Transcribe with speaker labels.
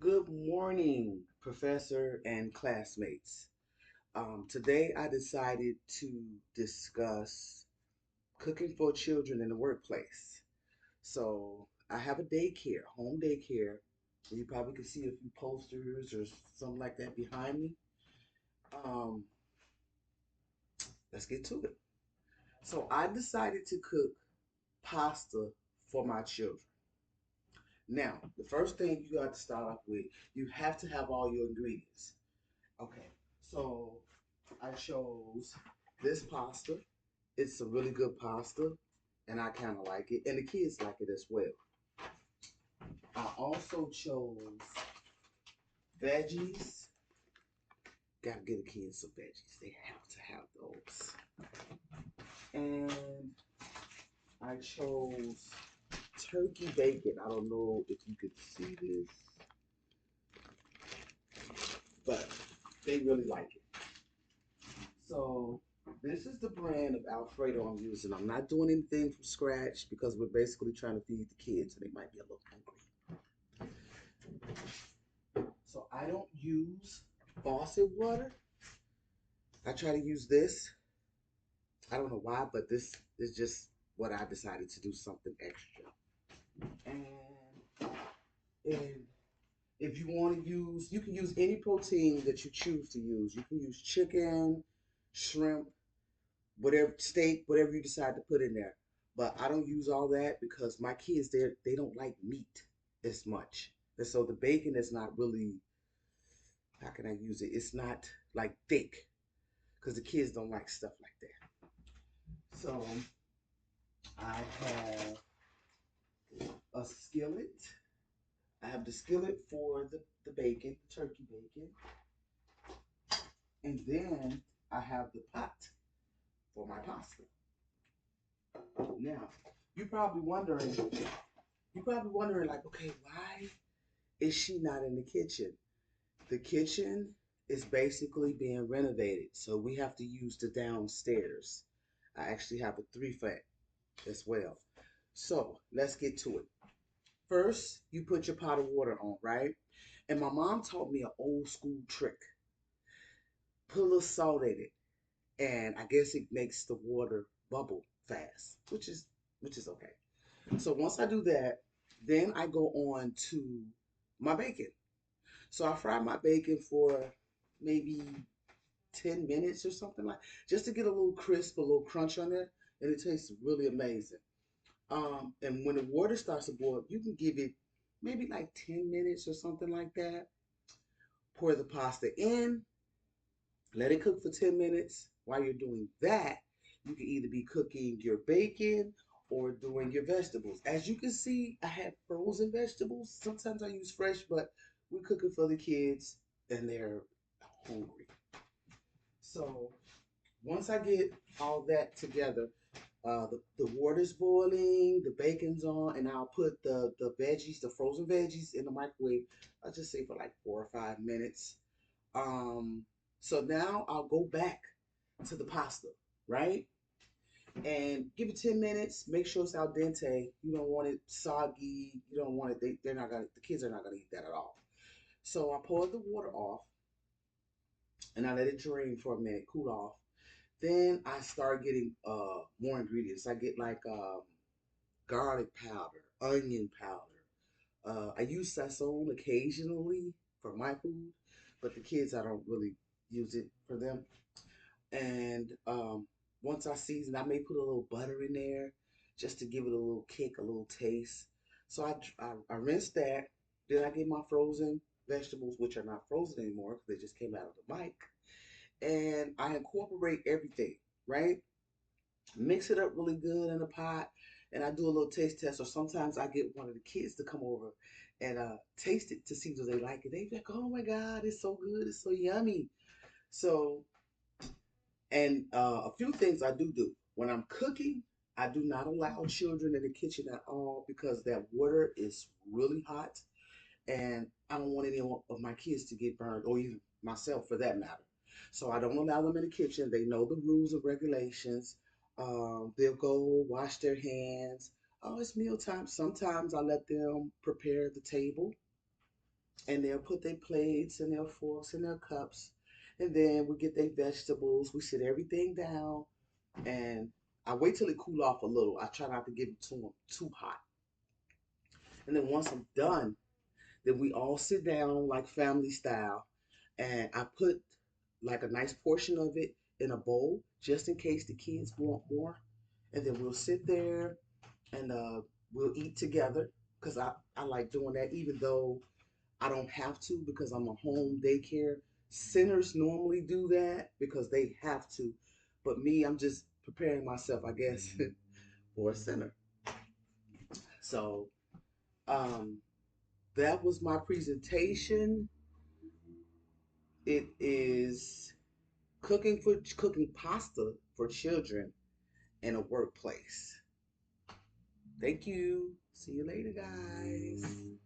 Speaker 1: Good morning, professor and classmates. Today I decided to discuss cooking for children in the workplace. So I have a daycare, home daycare. You probably can see a few posters or something like that behind me. Um, let's get to it. So I decided to cook pasta for my children. Now, the first thing you got to start off with, you have to have all your ingredients. Okay, so I chose this pasta. It's a really good pasta, and I kind of like it, and the kids like it as well. I also chose veggies. Gotta get the kids some veggies. They have to have those. And I chose turkey bacon. I don't know if you could see this, but they really like it. So this is the brand of Alfredo I'm using. I'm not doing anything from scratch because we're basically trying to feed the kids and they might be a little hungry. So I don't use faucet water. I try to use this. I don't know why, but this is just what I decided to do something extra. And if you want to use, you can use any protein that you choose to use. You can use chicken, shrimp, whatever steak, whatever you decide to put in there. But I don't use all that because my kids they don't like meat as much. And so the bacon is not really, how can I use it? It's not like thick because the kids don't like stuff like that. So I have a skillet. I have the skillet for the bacon, the turkey bacon. And then I have the pot for my pasta. Now, you're probably wondering, like, okay, why is she not in the kitchen? The kitchen is basically being renovated, so we have to use the downstairs. I actually have a three flat as well. So let's get to it. First, you put your pot of water on, right? And my mom taught me an old school trick. Put a little salt in it, and I guess it makes the water bubble fast, which is okay. So once I do that, then I go on to my bacon. So I fry my bacon for maybe 10 minutes or something like just to get a little crisp, a little crunch on there, and it tastes really amazing. And when the water starts to boil, you can give it maybe like 10 minutes or something like that. Pour the pasta in, let it cook for 10 minutes. While you're doing that, you can either be cooking your bacon or doing your vegetables. As you can see, I have frozen vegetables. Sometimes I use fresh, but we're cooking for the kids and they're hungry. So once I get all that together, the water's boiling, the bacon's on, and I'll put the veggies, the frozen veggies, in the microwave. I'll just say for like 4 or 5 minutes. Um, so now I'll go back to the pasta, right? And give it 10 minutes. Make sure it's al dente. You don't want it soggy. You don't want it. They're not gonna. The kids are not gonna eat that at all. So I pour the water off, and I let it drain for a minute, cool off. Then I start getting more ingredients. I get like garlic powder, onion powder. I use sazon occasionally for my food, but the kids I don't really use it for them. And once I season, I may put a little butter in there just to give it a little kick, a little taste. So I rinse that. Then I get my frozen vegetables, which are not frozen anymore because they just came out of the mic. And I incorporate everything, right? Mix it up really good in a pot, and I do a little taste test. Or sometimes I get one of the kids to come over and taste it to see do they like it. They be like, "Oh my God, it's so good, it's so yummy." So, and a few things I do when I'm cooking. I do not allow children in the kitchen at all because that water is really hot, and I don't want any of my kids to get burned, or even myself for that matter. So I don't allow them in the kitchen. They know the rules and regulations. They'll go wash their hands. Oh, it's mealtime. Sometimes I let them prepare the table. and they'll put their plates and their forks and their cups, and then we get their vegetables. We sit everything down, and I wait till it cool off a little. I try not to give it to them too hot. And then once I'm done, then we all sit down like family style, and I put like a nice portion of it in a bowl just in case the kids want more. And then we'll sit there and we'll eat together because I like doing that even though I don't have to because I'm a home daycare. Sinners normally do that because they have to. But me, I'm just preparing myself, I guess, for a sinner. So um, that was my presentation. It is cooking pasta for children in a workplace. Thank you. See you later, guys.